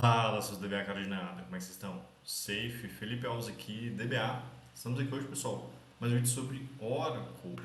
Fala, seus DBA cara de nada, como é que vocês estão? Safe, Felipe Alves aqui, DBA. Estamos aqui hoje, pessoal, mais um vídeo sobre Oracle.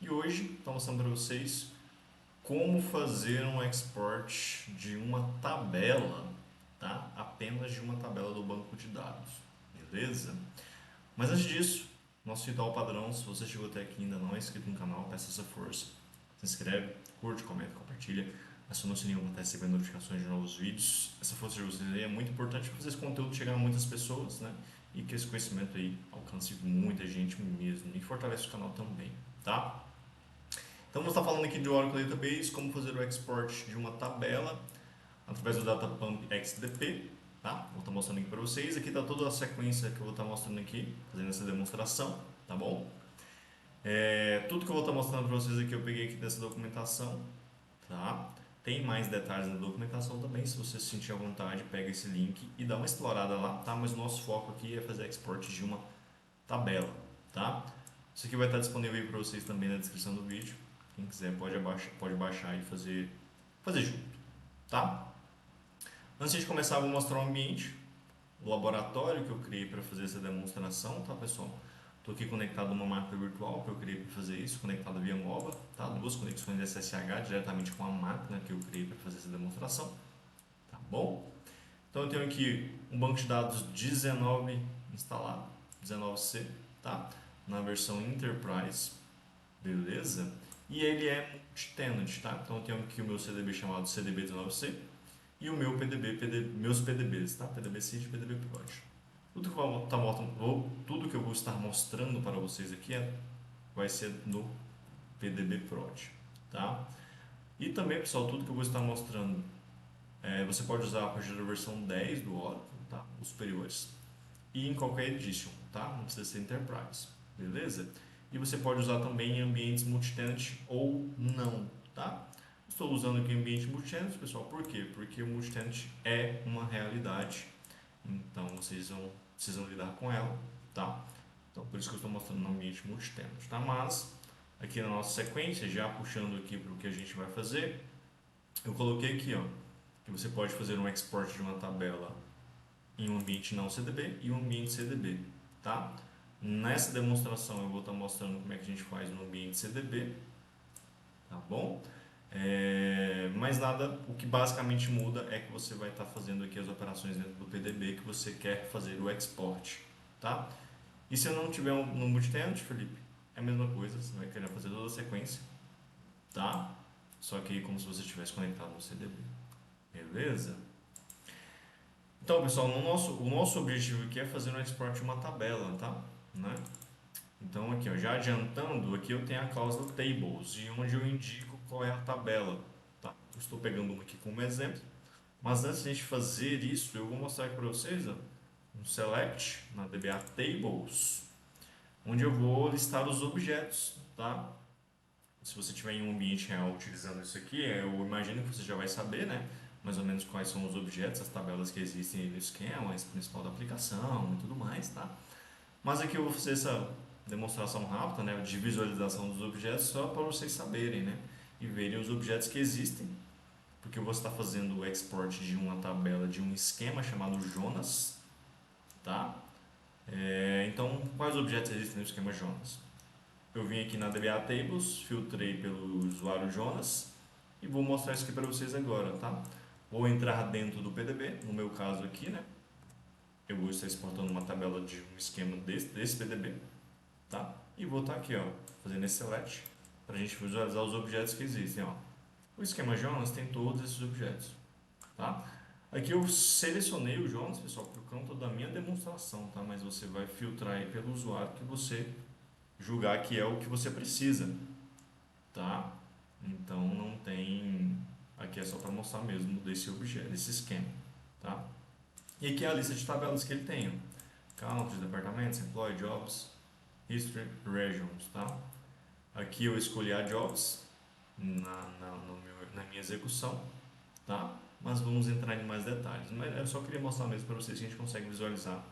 E hoje estou mostrando para vocês como fazer um export de uma tabela, tá? Apenas de uma tabela do banco de dados, beleza? Mas antes disso, nosso ritual padrão, se você chegou até aqui e ainda não é inscrito no canal, peça essa força. Se inscreve, curte, comenta, compartilha. Aciona o sininho para estar recebendo notificações de novos vídeos. Essa força de vocês aí é muito importante para esse conteúdo chegar a muitas pessoas, né? E que esse conhecimento aí alcance muita gente mesmo e fortalece o canal também, tá? Então vamos estar falando aqui de Oracle Database, como fazer o export de uma tabela através do Datapump XDP, tá? Vou estar mostrando aqui para vocês. Aqui está toda a sequência que eu vou estar mostrando aqui, fazendo essa demonstração, tá bom? Tudo que eu vou estar mostrando para vocês aqui eu peguei aqui dessa documentação, tá? Tem mais detalhes na documentação também, se você se sentir à vontade, pega esse link e dá uma explorada lá, tá? Mas o nosso foco aqui é fazer export de uma tabela, tá? Isso aqui vai estar disponível aí para vocês também na descrição do vídeo. Quem quiser pode baixar e fazer junto, tá? Antes de começar, eu vou mostrar o ambiente, o laboratório que eu criei para fazer essa demonstração, tá, pessoal? Estou aqui conectado numa máquina virtual que eu criei para fazer isso, conectado via MOBA, tá? Duas conexões SSH diretamente com a máquina que eu criei para fazer essa demonstração, tá bom? Então eu tenho aqui um banco de dados 19 instalado, 19C, tá? Na versão Enterprise, beleza? E ele é multi-tenant, tá? Então eu tenho aqui o meu CDB chamado CDB19C e o meu meus PDBs, tá? PDB Seed e PDB Prod. Tudo que eu vou estar mostrando para vocês aqui vai ser no PDB Prod, tá? E também, pessoal, tudo que eu vou estar mostrando você pode usar a partir da versão 10 do Oracle, tá? Os superiores. E em qualquer edition, tá? Não precisa ser Enterprise, beleza? E você pode usar também em ambientes multitenant ou não, tá? Estou usando aqui ambiente multitenant, pessoal, por quê? Porque o multitenant é uma realidade, então vocês precisam lidar com ela, tá? Então por isso que eu estou mostrando no ambiente multitenant, tá? Mas aqui na nossa sequência, já puxando aqui para o que a gente vai fazer, eu coloquei aqui, ó, que você pode fazer um export de uma tabela em um ambiente não CDB e um ambiente CDB, tá? Nessa demonstração eu vou estar mostrando como é que a gente faz no ambiente CDB, tá bom? Mas nada, o que basicamente muda é que você vai estar fazendo aqui as operações dentro do PDB que você quer fazer o export, tá? E se eu não tiver no multitenant, Felipe, é a mesma coisa, você vai querer fazer toda a sequência, tá? Só que como se você estivesse conectado no CDB, beleza? Então, pessoal, o nosso objetivo aqui é fazer um export de uma tabela, tá? Né? Então, aqui, ó, já adiantando, aqui eu tenho a cláusula tables, e onde eu indico qual é a tabela, tá? Eu estou pegando uma aqui como exemplo, mas antes de a gente fazer isso, eu vou mostrar aqui para vocês, ó, um select na DBA tables, onde eu vou listar os objetos, tá? Se você tiver em um ambiente real utilizando isso aqui, eu imagino que você já vai saber, né? Mais ou menos quais são os objetos, as tabelas que existem no esquema, esse principal da aplicação e tudo mais, tá? Mas aqui eu vou fazer essa demonstração rápida, né, de visualização dos objetos só para vocês saberem, né? E verem os objetos que existem, porque eu vou estar fazendo o export de uma tabela de um esquema chamado Jonas, tá? Então, quais objetos existem no esquema Jonas? Eu vim aqui na DBA Tables, filtrei pelo usuário Jonas e vou mostrar isso aqui para vocês agora, tá? Vou entrar dentro do PDB, no meu caso aqui, né? Eu vou estar exportando uma tabela de um esquema desse PDB, tá? E vou estar aqui, ó, fazendo esse select para a gente visualizar os objetos que existem, ó. O esquema Jonas tem todos esses objetos, tá? Aqui eu selecionei o Jonas, pessoal, por conta da minha demonstração, tá? Mas você vai filtrar aí pelo usuário que você julgar que é o que você precisa, tá? Então não tem, aqui é só para mostrar mesmo desse objeto, desse esquema, tá? E aqui é a lista de tabelas que ele tem, ó. Countries, departamentos, employee, jobs, history, regions, tá? Aqui eu escolhi a jobs na minha execução, tá? Mas vamos entrar em mais detalhes. Mas eu só queria mostrar mesmo para vocês que a gente consegue visualizar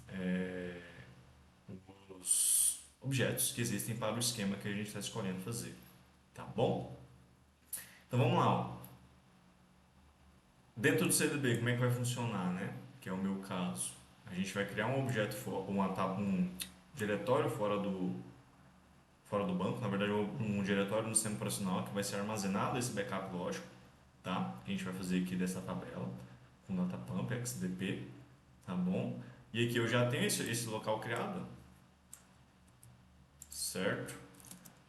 é, os objetos que existem para o esquema que a gente está escolhendo fazer, tá bom? Então vamos lá, ó. Dentro do CDB, como é que vai funcionar, né? Que é o meu caso. A gente vai criar um objeto, um diretório fora do banco, na verdade um diretório no sistema operacional que vai ser armazenado esse backup lógico, tá? Que a gente vai fazer aqui dessa tabela com datapump, XDP, tá bom? E aqui eu já tenho esse local criado, certo?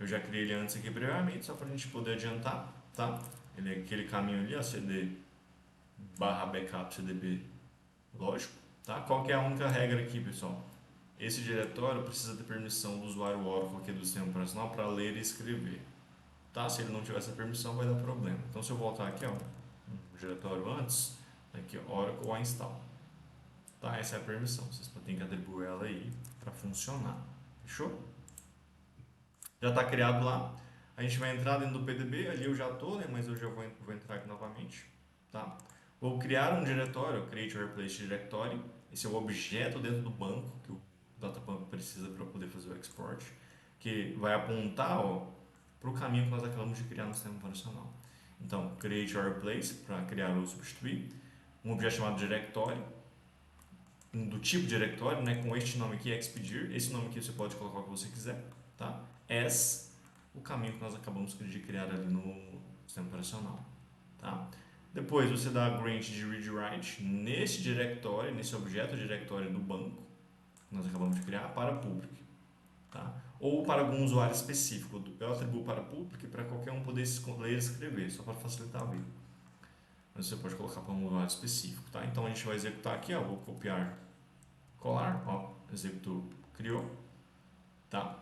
Eu já criei ele antes aqui previamente, só para a gente poder adiantar, tá? Ele é aquele caminho ali, ó, cd barra backup cdb, lógico, tá? Qual que é a única regra aqui, pessoal? Esse diretório precisa ter permissão do usuário Oracle aqui do sistema operacional para ler e escrever, tá? Se ele não tiver essa permissão, vai dar problema. Então, se eu voltar aqui, ó, no diretório antes, aqui, ó, Oracle install, tá? Essa é a permissão. Vocês têm que atribuir ela aí para funcionar. Fechou? Já está criado lá. A gente vai entrar dentro do PDB, ali eu já estou, né? Mas eu já vou entrar aqui novamente, tá? Vou criar um diretório, create or replace directory. Esse é o objeto dentro do banco que o Datapump precisa para poder fazer o export, que vai apontar para o caminho que nós acabamos de criar no sistema operacional. Então, create or replace, para criar ou substituir. Um objeto chamado directory, do tipo directório, né, com este nome aqui, expedir. Esse nome aqui você pode colocar o que você quiser, tá? As, o caminho que nós acabamos de criar ali no sistema operacional, tá? Depois você dá grant de read write nesse diretório, nesse objeto diretório do banco que nós acabamos de criar para public, tá? Ou para algum usuário específico. Eu atribuo para public para qualquer um poder ler e escrever, só para facilitar a vida. Mas você pode colocar para um usuário específico, tá? Então a gente vai executar aqui, ó, vou copiar, colar, ó, executou, criou, tá?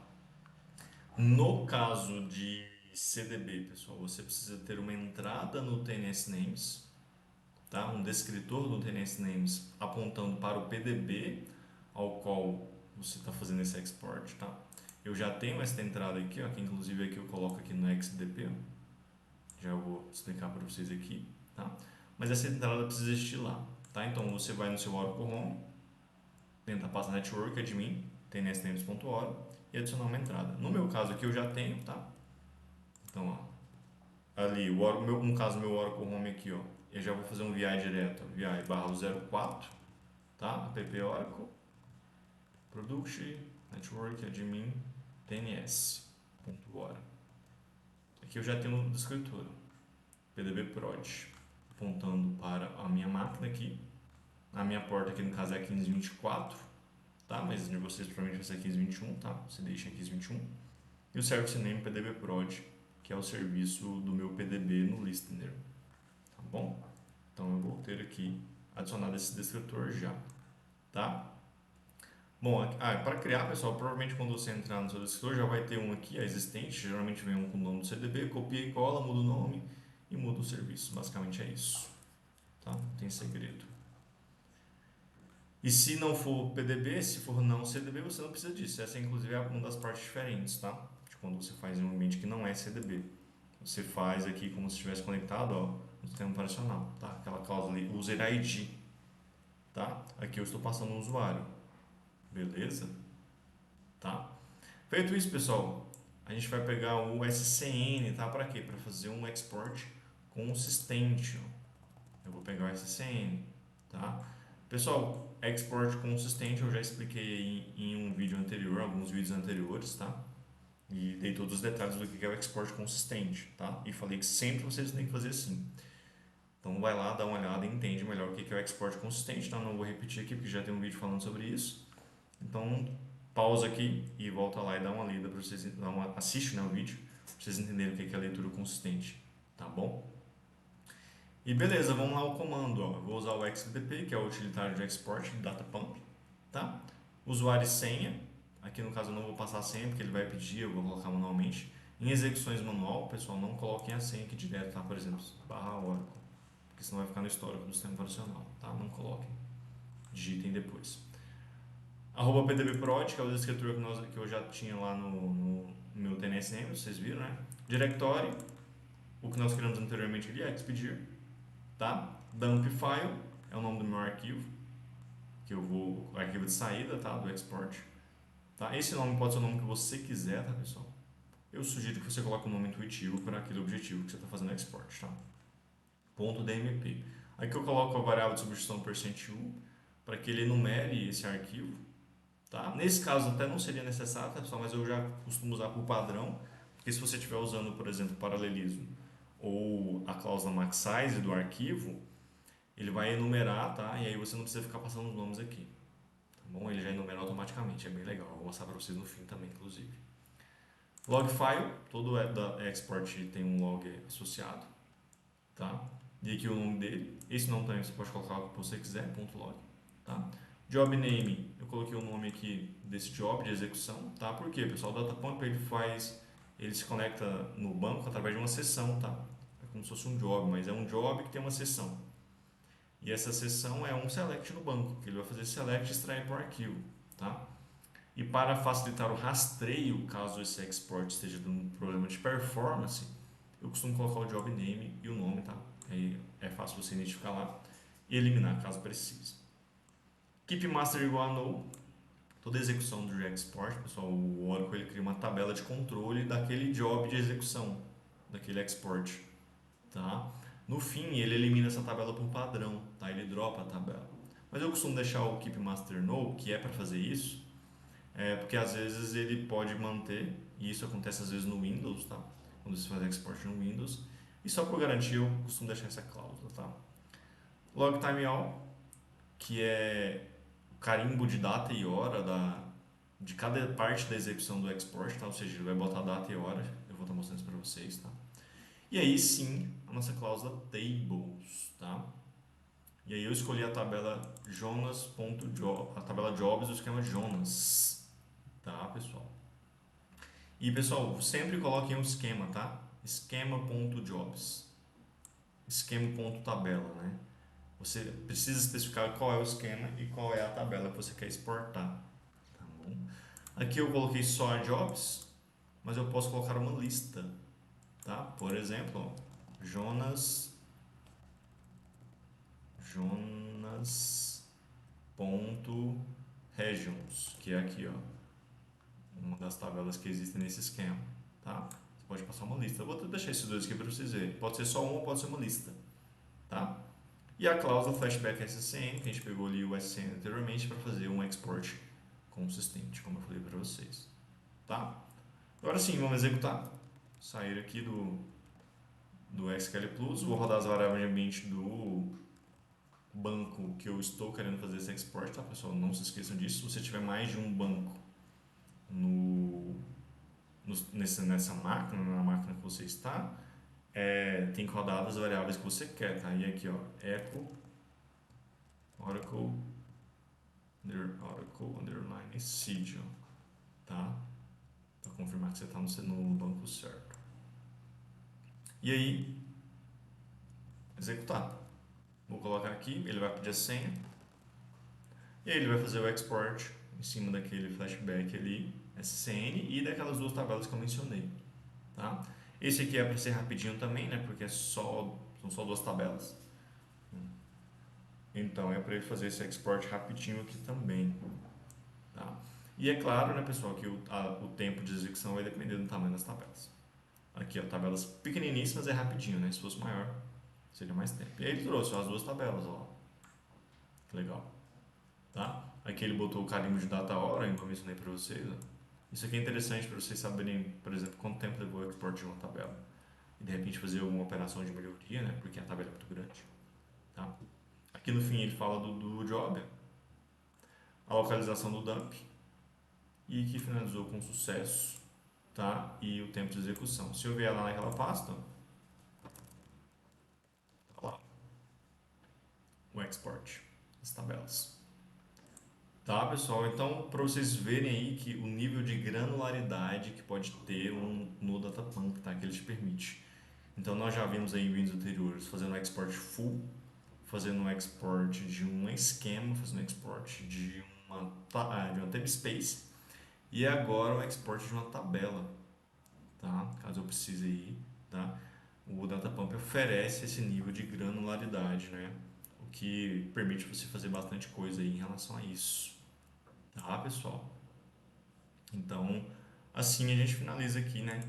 No caso de CDB, pessoal, você precisa ter uma entrada no TNS Names, tá? Um descritor do TNS Names apontando para o PDB ao qual você está fazendo esse export, tá? Eu já tenho essa entrada aqui, ó, que inclusive aqui eu coloco aqui no XDP, ó. Já vou explicar para vocês aqui, tá? Mas essa entrada precisa existir lá, tá? Então você vai no seu Oracle Home, dentro da pasta Network Admin, tnsnames.org, e adicionar uma entrada. No meu caso aqui eu já tenho, tá? Então, ó, ali, no caso meu Oracle Home aqui, ó, eu já vou fazer um VI direto, VI barra 04, tá? App Oracle, Production, Network Admin, tns.org. Aqui eu já tenho um descritor, PDB Prod, apontando para a minha máquina aqui. A minha porta aqui no caso é 1524, tá? Mas de vocês provavelmente vai ser 1521, tá? Você deixa 1521. E o service name PDB Prod, que é o serviço do meu PDB no listener, tá bom? Então eu vou ter aqui adicionado esse descritor já, tá? Bom, para criar, pessoal, provavelmente quando você entrar no seu descritor já vai ter um aqui, existente, geralmente vem um com o nome do CDB, copia e cola, muda o nome e muda o serviço, basicamente é isso, tá? Não tem segredo. E se não for PDB, se for não CDB, você não precisa disso. Essa inclusive é uma das partes diferentes, tá? De quando você faz em um ambiente que não é CDB. Você faz aqui como se estivesse conectado, ó, no sistema operacional, tá? Aquela cláusula ali, user ID, tá? Aqui eu estou passando um usuário, beleza? Tá? Feito isso, pessoal, a gente vai pegar o SCN, tá? Para quê? Para fazer um export consistente, ó. Eu vou pegar o SCN, tá? Pessoal, export consistente eu já expliquei em um vídeo anterior, alguns vídeos anteriores, tá? E dei todos os detalhes do que é o export consistente, tá? E falei que sempre vocês têm que fazer assim. Então vai lá, dá uma olhada e entende melhor o que é o export consistente, tá? Não vou repetir aqui porque já tem um vídeo falando sobre isso. Então pausa aqui e volta lá e dá uma lida para vocês, assiste, né, o vídeo, para vocês entenderem o que é a leitura consistente, tá bom? E beleza, vamos lá o comando, ó. Eu vou usar o XDP, que é o utilitário de export de Datapump, tá? Usuário e senha, aqui no caso eu não vou passar a senha porque ele vai pedir, eu vou colocar manualmente. Em execuções manual, pessoal, não coloquem a senha aqui direto, tá? Por exemplo, barra Oracle, porque senão vai ficar no histórico do sistema operacional, tá? Não coloquem, digitem depois. Arroba pdbprod, que é o descritor que eu já tinha lá no meu TNSM, vocês viram, né? Directory, o que nós criamos anteriormente ali é expedir, tá? Dump file é o nome do meu arquivo, que eu vou, arquivo de saída, tá? Do export, tá? Esse nome pode ser o nome que você quiser, tá, pessoal? Eu sugiro que você coloque um nome intuitivo para aquele objetivo que você está fazendo export, tá? .dmp. Aqui eu coloco a variável de substituição %u para que ele enumere esse arquivo, tá? Nesse caso até não seria necessário, tá, pessoal, mas eu já costumo usar por padrão, porque se você estiver usando, por exemplo, paralelismo ou a cláusula maxsize do arquivo, ele vai enumerar, tá? E aí você não precisa ficar passando os nomes aqui, tá bom? Ele já enumera automaticamente, é bem legal. Eu vou mostrar para vocês no fim também, inclusive. Log file, todo da export tem um log associado, tá? E aqui o nome dele. Esse nome também você pode colocar o que você quiser, .log, tá? Job name, eu coloquei o nome aqui desse job de execução, tá? Por quê, pessoal? O Datapump ele se conecta no banco através de uma sessão, tá? É como se fosse um job, mas é um job que tem uma sessão. E essa sessão é um select no banco, que ele vai fazer select e extrair para o arquivo, tá? E para facilitar o rastreio, caso esse export esteja dando um problema de performance, eu costumo colocar o job name e o nome, tá? Aí é fácil você identificar lá e eliminar caso precise. Keep master igual a null. Toda execução do export, pessoal, o Oracle ele cria uma tabela de controle daquele job de execução, daquele export, tá? No fim, ele elimina essa tabela por padrão, tá? Ele dropa a tabela. Mas eu costumo deixar o keep master null, que é para fazer isso, porque às vezes ele pode manter, e isso acontece às vezes no Windows, tá? Quando você faz export no Windows. E só por garantia eu costumo deixar essa cláusula, tá? Log time all, que é o carimbo de data e hora de cada parte da execução do export, tá? Ou seja, ele vai botar data e hora, eu vou estar mostrando isso para vocês, tá? E aí sim, a nossa cláusula tables, tá? E aí eu escolhi a tabela Jonas.job, a tabela jobs do esquema Jonas, tá, pessoal? E pessoal, sempre coloquem um esquema, tá? Esquema.jobs, esquema.tabela, né? Você precisa especificar qual é o esquema e qual é a tabela que você quer exportar, tá bom? Aqui eu coloquei só jobs, mas eu posso colocar uma lista, tá? Por exemplo, ó, Jonas.regions, que é aqui, ó, uma das tabelas que existem nesse esquema, tá? Você pode passar uma lista. Eu vou deixar esses dois aqui para vocês verem. Pode ser só um ou pode ser uma lista, tá? E a cláusula flashback SCN, que a gente pegou ali o SCN anteriormente para fazer um export consistente, como eu falei para vocês, tá? Agora sim, vamos executar. Sair aqui do SQL Plus, vou rodar as variáveis de ambiente do banco que eu estou querendo fazer esse export, tá, pessoal? Não se esqueçam disso. Se você tiver mais de um banco nessa máquina, na máquina que você está, tem que rodar as variáveis que você quer, tá? E aqui, ó, echo Oracle underline seed, tá? Para confirmar que você está no banco certo. E aí, executar. Vou colocar aqui, ele vai pedir a senha. E aí ele vai fazer o export em cima daquele flashback ali, SCN, e daquelas duas tabelas que eu mencionei, tá? Esse aqui é para ser rapidinho também, né? Porque são só duas tabelas. Então é para ele fazer esse export rapidinho aqui também, tá? E é claro, né, pessoal, que o tempo de execução vai depender do tamanho das tabelas. Aqui, ó, tabelas pequeniníssimas é rapidinho, né? Se fosse maior, seria mais tempo. E aí ele trouxe as duas tabelas, ó. Que legal, tá? Aqui ele botou o carimbo de data hora, ainda mencionei para vocês, ó. Isso aqui é interessante para vocês saberem, por exemplo, quanto tempo levou o export de uma tabela. E de repente fazer alguma operação de melhoria, né? Porque a tabela é muito grande, tá? Aqui no fim ele fala do job, a localização do dump e que finalizou com sucesso, tá? E o tempo de execução. Se eu vier lá naquela pasta, tá lá o export, as tabelas. Tá, pessoal? Então, para vocês verem aí que o nível de granularidade que pode ter no Datapump, tá? Que ele te permite. Então, nós já vimos aí em vídeos anteriores fazendo export full, fazendo um export de um esquema, fazendo um export de uma table space e agora o export de uma tabela, tá? Caso eu precise aí, tá? O Datapump oferece esse nível de granularidade, né? O que permite você fazer bastante coisa aí em relação a isso, tá, pessoal? Então, assim a gente finaliza aqui, né?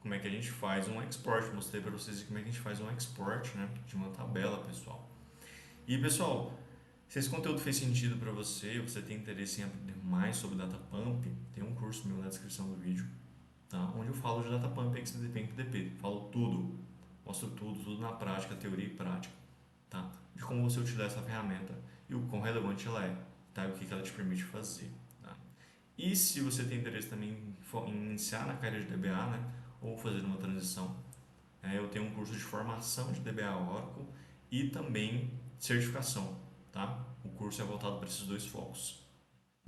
Como é que a gente faz um export. Mostrei para vocês como é que a gente faz um export, né? De uma tabela, pessoal. E pessoal, se esse conteúdo fez sentido para você, você tem interesse em aprender mais sobre Datapump, tem um curso meu na descrição do vídeo, tá? Onde eu falo de Datapump, XMDP e PDP. Falo tudo, mostro tudo na prática, teoria e prática, tá? De como você utilizar essa ferramenta e o quão relevante ela é, tá? E o que ela te permite fazer, tá? E se você tem interesse também em iniciar na carreira de DBA, né? Ou fazer uma transição, eu tenho um curso de formação de DBA Oracle e também certificação, tá? O curso é voltado para esses dois focos.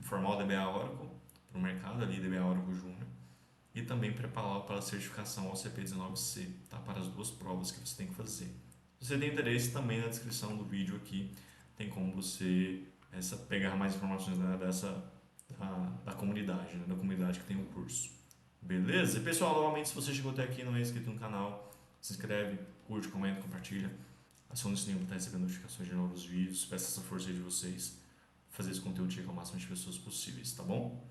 Formar o DBA Oracle para o mercado ali, DBA Oracle Júnior, e também prepará-lo para a certificação OCP19C, tá? Para as duas provas que você tem que fazer. Se você tem interesse, também na descrição do vídeo aqui tem como você pegar mais informações, né, da comunidade, né, da comunidade que tem o curso. Beleza? E pessoal, novamente, se você chegou até aqui e não é inscrito no canal, se inscreve, curte, comenta, compartilha. Aciona o sininho para estar recebendo notificações de novos vídeos. Peço essa força aí de vocês fazer esse conteúdo chegar ao máximo de pessoas possíveis, tá bom?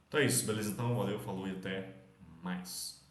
Então é isso, beleza? Então, valeu, falou e até mais.